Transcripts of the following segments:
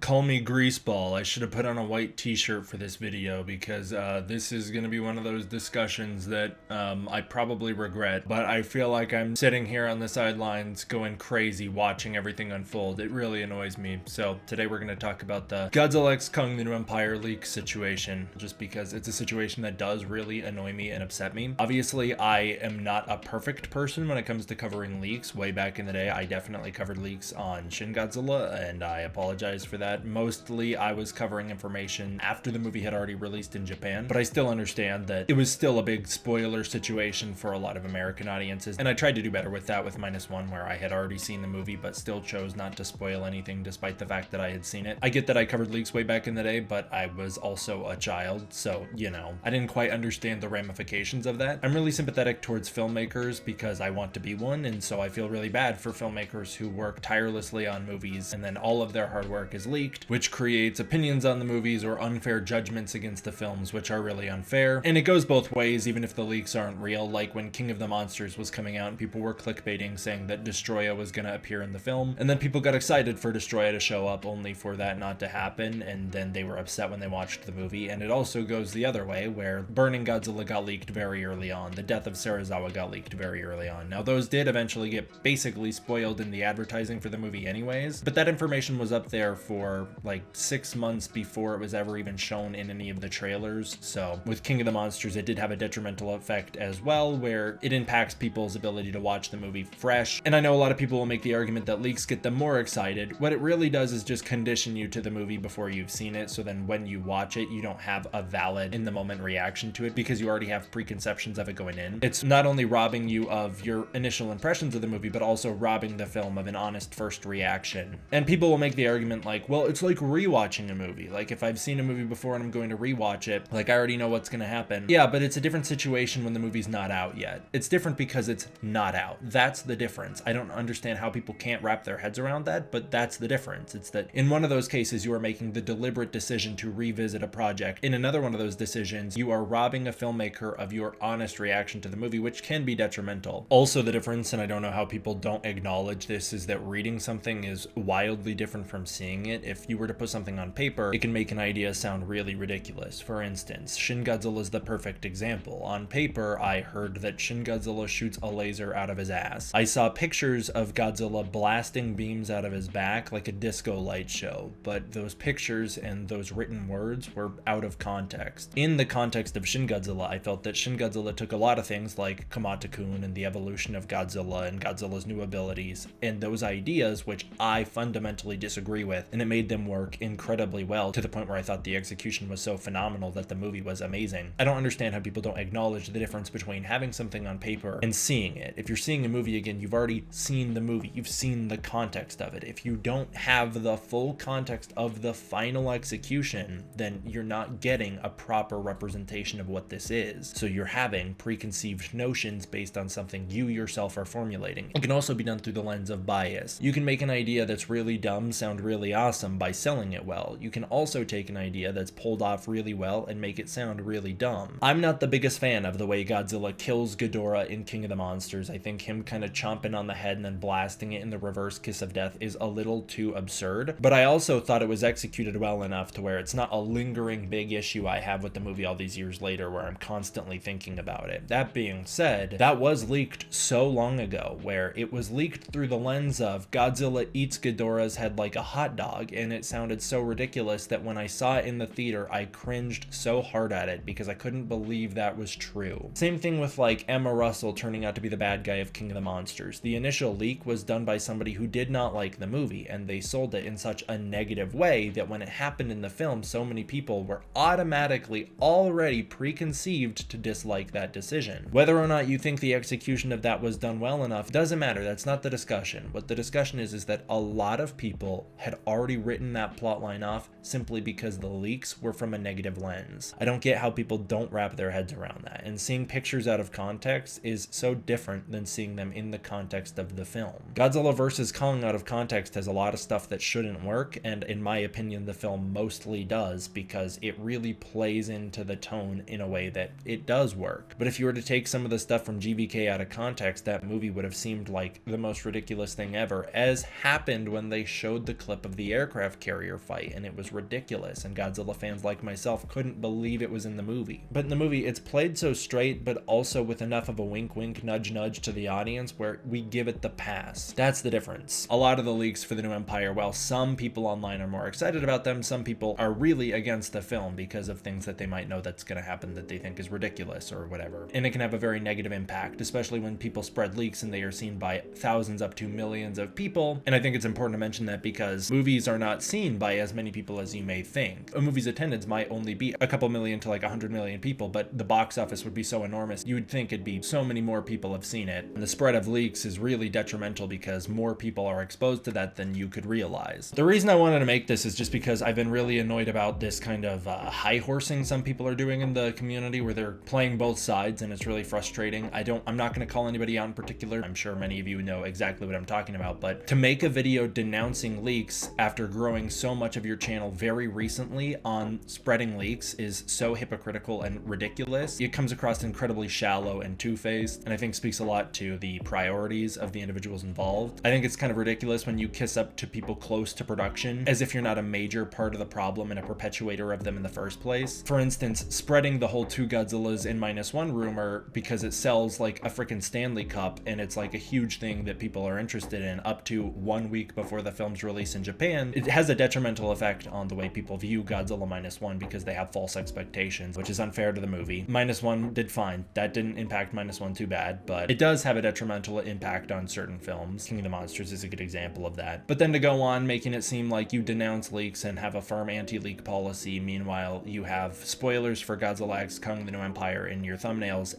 Call me greaseball. I should have put on a white t-shirt for this video because this is going to be one of those discussions that I probably regret, but I feel like I'm sitting here on the sidelines going crazy watching everything unfold. It really annoys me. So today we're going to talk about the Godzilla X Kong the New Empire leak situation, just because it's a situation that does really annoy me and upset me. Obviously, I am not a perfect person when it comes to covering leaks. Way back in the day, I definitely covered leaks on Shin Godzilla, and I apologize for that. Mostly I was covering information after the movie had already released in Japan, but I still understand that it was still a big spoiler situation for a lot of American audiences, and I tried to do better with that with -1, where I had already seen the movie but still chose not to spoil anything despite the fact that I had seen it. I get that I covered leaks way back in the day, but I was also a child, so you know, I didn't quite understand the ramifications of that. I'm really sympathetic towards filmmakers because I want to be one, and so I feel really bad for filmmakers who work tirelessly on movies and then all of their hard work is leaked, which creates opinions on the movies or unfair judgments against the films, which are really unfair. And it goes both ways, even if the leaks aren't real. Like when King of the Monsters was coming out and people were clickbaiting saying that Destroya was going to appear in the film, and then people got excited for Destroya to show up only for that not to happen, and then they were upset when they watched the movie. And it also goes the other way, where Burning Godzilla got leaked very early on. The Death of Serizawa got leaked very early on. Now those did eventually get basically spoiled in the advertising for the movie anyways, but that information was up there for like 6 months before it was ever even shown in any of the trailers. So with King of the Monsters, it did have a detrimental effect as well, where it impacts people's ability to watch the movie fresh. And I know a lot of people will make the argument that leaks get them more excited. What it really does is just condition you to the movie before you've seen it, so then when you watch it, you don't have a valid in the moment reaction to it because you already have preconceptions of it going in. It's not only robbing you of your initial impressions of the movie, but also robbing the film of an honest first reaction. And people will make the argument like, well, it's like rewatching a movie. Like if I've seen a movie before and I'm going to rewatch it, like I already know what's going to happen. Yeah, but it's a different situation when the movie's not out yet. It's different because it's not out. That's the difference. I don't understand how people can't wrap their heads around that, but that's the difference. It's that in one of those cases, you are making the deliberate decision to revisit a project. In another one of those decisions, you are robbing a filmmaker of your honest reaction to the movie, which can be detrimental. Also, the difference, and I don't know how people don't acknowledge this, is that reading something is wildly different from seeing it. If you were to put something on paper, it can make an idea sound really ridiculous. For instance, Shin Godzilla is the perfect example. On paper, I heard that Shin Godzilla shoots a laser out of his ass. I saw pictures of Godzilla blasting beams out of his back like a disco light show, but those pictures and those written words were out of context. In the context of Shin Godzilla, I felt that Shin Godzilla took a lot of things like Kamata-kun and the evolution of Godzilla and Godzilla's new abilities, and those ideas, which I fundamentally disagree with, and it made them work incredibly well to the point where I thought the execution was so phenomenal that the movie was amazing. I don't understand how people don't acknowledge the difference between having something on paper and seeing it. If you're seeing a movie again, you've already seen the movie, you've seen the context of it. If you don't have the full context of the final execution, then you're not getting a proper representation of what this is. So you're having preconceived notions based on something you yourself are formulating. It can also be done through the lens of bias. You can make an idea that's really dumb sound really awesome by selling it well. You can also take an idea that's pulled off really well and make it sound really dumb. I'm not the biggest fan of the way Godzilla kills Ghidorah in King of the Monsters. I think him kind of chomping on the head and then blasting it in the reverse kiss of death is a little too absurd, but I also thought it was executed well enough to where it's not a lingering big issue I have with the movie all these years later where I'm constantly thinking about it. That being said, that was leaked so long ago, where it was leaked through the lens of Godzilla eats Ghidorah's head like a hot dog, and it sounded so ridiculous that when I saw it in the theater, I cringed so hard at it because I couldn't believe that was true. Same thing with like Emma Russell turning out to be the bad guy of King of the Monsters. The initial leak was done by somebody who did not like the movie, and they sold it in such a negative way that when it happened in the film, so many people were automatically already preconceived to dislike that decision. Whether or not you think the execution of that was done well enough doesn't matter. That's not the discussion. What the discussion is that a lot of people had already written that plotline off simply because the leaks were from a negative lens. I don't get how people don't wrap their heads around that, and seeing pictures out of context is so different than seeing them in the context of the film. Godzilla vs. Kong out of context has a lot of stuff that shouldn't work, and in my opinion the film mostly does because it really plays into the tone in a way that it does work. But if you were to take some of the stuff from GVK out of context, that movie would have seemed like the most ridiculous thing ever, as happened when they showed the clip of the aircraft aircraft carrier fight, and it was ridiculous, and Godzilla fans like myself couldn't believe it was in the movie. But in the movie, it's played so straight, but also with enough of a wink wink, nudge nudge to the audience where we give it the pass. That's the difference. A lot of the leaks for the new Empire, while some people online are more excited about them, some people are really against the film because of things that they might know that's going to happen that they think is ridiculous or whatever. And it can have a very negative impact, especially when people spread leaks and they are seen by thousands up to millions of people. And I think it's important to mention that because movies are not seen by as many people as you may think. A movie's attendance might only be a couple million to like 100 million people, but the box office would be so enormous, you would think it'd be so many more people have seen it. And the spread of leaks is really detrimental because more people are exposed to that than you could realize. The reason I wanted to make this is just because I've been really annoyed about this kind of high horsing some people are doing in the community where they're playing both sides, and it's really frustrating. I'm not going to call anybody out in particular. I'm sure many of you know exactly what I'm talking about, but to make a video denouncing leaks after growing so much of your channel very recently on spreading leaks is so hypocritical and ridiculous. It comes across incredibly shallow and two-faced, and I think speaks a lot to the priorities of the individuals involved. I think it's kind of ridiculous when you kiss up to people close to production as if you're not a major part of the problem and a perpetuator of them in the first place. For instance, spreading the whole 2 Godzillas in -1 rumor because it sells like a freaking Stanley Cup and it's like a huge thing that people are interested in up to 1 week before the film's release in Japan. It has a detrimental effect on the way people view Godzilla -1 because they have false expectations, which is unfair to the movie. -1 did fine. That didn't impact -1 too bad, but it does have a detrimental impact on certain films. King of the Monsters is a good example of that. But then to go on making it seem like you denounce leaks and have a firm anti-leak policy, meanwhile you have spoilers for Godzilla X Kong: The New Empire in your thumbnails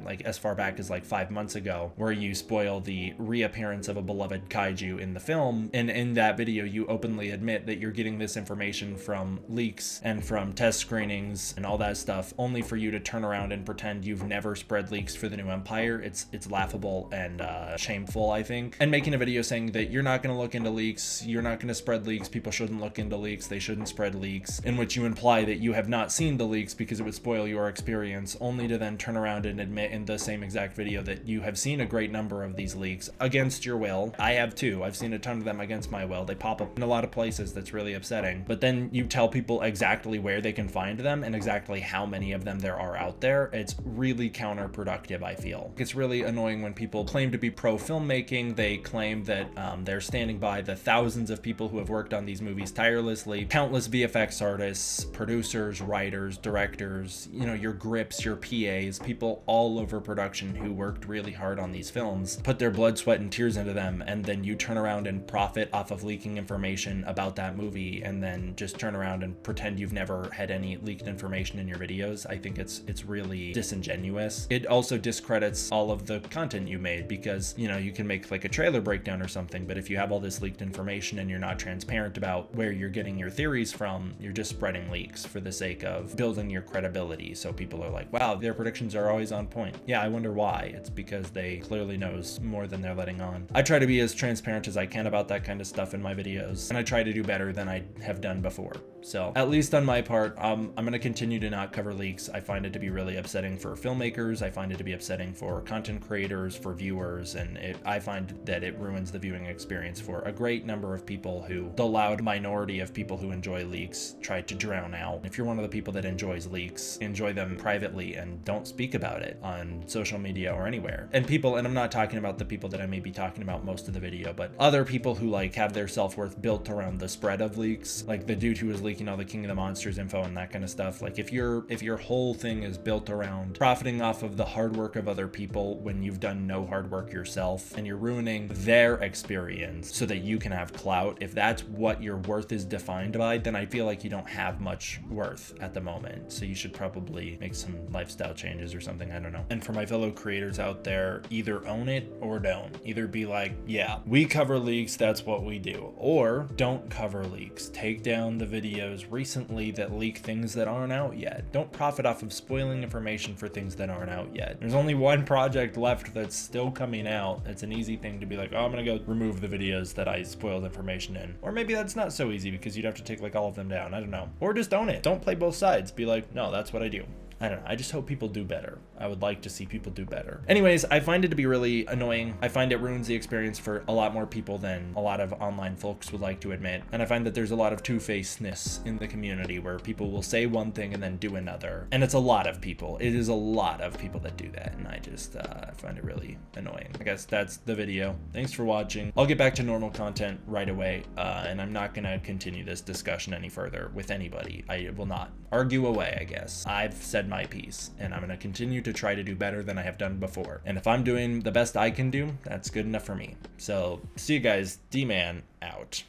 like as far back as like 5 months ago, where you spoil the reappearance of a beloved kaiju in the film, and in that video you openly admit that you're getting this information from leaks and from test screenings and all that stuff, only for you to turn around and pretend you've never spread leaks for the new Empire. It's laughable and shameful, I think. And making a video saying that you're not going to look into leaks, you're not going to spread leaks, people shouldn't look into leaks, they shouldn't spread leaks, in which you imply that you have not seen the leaks because it would spoil your experience, only to then turn around and admit in the same exact video that you have seen a great number of these leaks against your will. I have too. I've seen a ton of them against my will. They pop up in a lot of places. That's really upsetting. But then you tell people exactly where they can find them and exactly how many of them there are out there. It's really counterproductive, I feel. It's really annoying when people claim to be pro filmmaking. They claim that they're standing by the thousands of people who have worked on these movies tirelessly, countless VFX artists, producers, writers, directors, you know, your grips, your PAs, people all over production who worked really hard on these films, put their blood, sweat, and tears into them, and then you turn around and profit off of leaking information about that movie and then just turn around and pretend you've never had any leaked information in your videos. I think it's really disingenuous. It also discredits all of the content you made because, you know, you can make like a trailer breakdown or something, but if you have all this leaked information and you're not transparent about where you're getting your theories from, you're just spreading leaks for the sake of building your credibility. So people are like, wow, their predictions are always on point. Yeah, I wonder why. It's because they clearly knows more than they're letting on. I try to be as transparent as I can about that kind of stuff in my videos, and I try to do better than I have done before. So at least on my part, I'm going to continue to not cover leaks. I find it to be really upsetting for filmmakers. I find it to be upsetting for content creators, for viewers, and I find that it ruins the viewing experience for a great number of people who the loud minority of people who enjoy leaks try to drown out. If you're one of the people that enjoys leaks, enjoy them privately and don't speak about it on social media or anywhere. And I'm not talking about the people that I may be talking about most of the video, but other people who like have their self-worth built around the spread of leaks, like the dude who was leaking all the King of the Monsters info and that kind of stuff. Like if your whole thing is built around profiting off of the hard work of other people when you've done no hard work yourself, and you're ruining their experience so that you can have clout, if that's what your worth is defined by, then I feel like you don't have much worth at the moment. So you should probably make some lifestyle changes or something, I don't know. And for my fellow creators out there, either own it or don't. Either be like, yeah, we cover leaks, that's what we do, or don't cover leaks. Take down the videos recently that leak things that aren't out yet. Don't profit off of spoiling information for things that aren't out yet. There's only one project left that's still coming out. It's an easy thing to be like, oh, I'm gonna go remove the videos that I spoiled information in. Or maybe that's not so easy because you'd have to take like all of them down. I don't know. Or just own it. Don't play both sides. Be like, no, that's what I do. I don't know. I just hope people do better. I would like to see people do better. Anyways, I find it to be really annoying. I find it ruins the experience for a lot more people than a lot of online folks would like to admit. And I find that there's a lot of two-facedness in the community where people will say one thing and then do another. And it's a lot of people. It is a lot of people that do that. And I just I find it really annoying. I guess that's the video. Thanks for watching. I'll get back to normal content right away. And I'm not going to continue this discussion any further with anybody. I will not argue away, I guess. I've said my piece, and I'm going to continue to try to do better than I have done before. And if I'm doing the best I can do, that's good enough for me. So see you guys. D-Man out.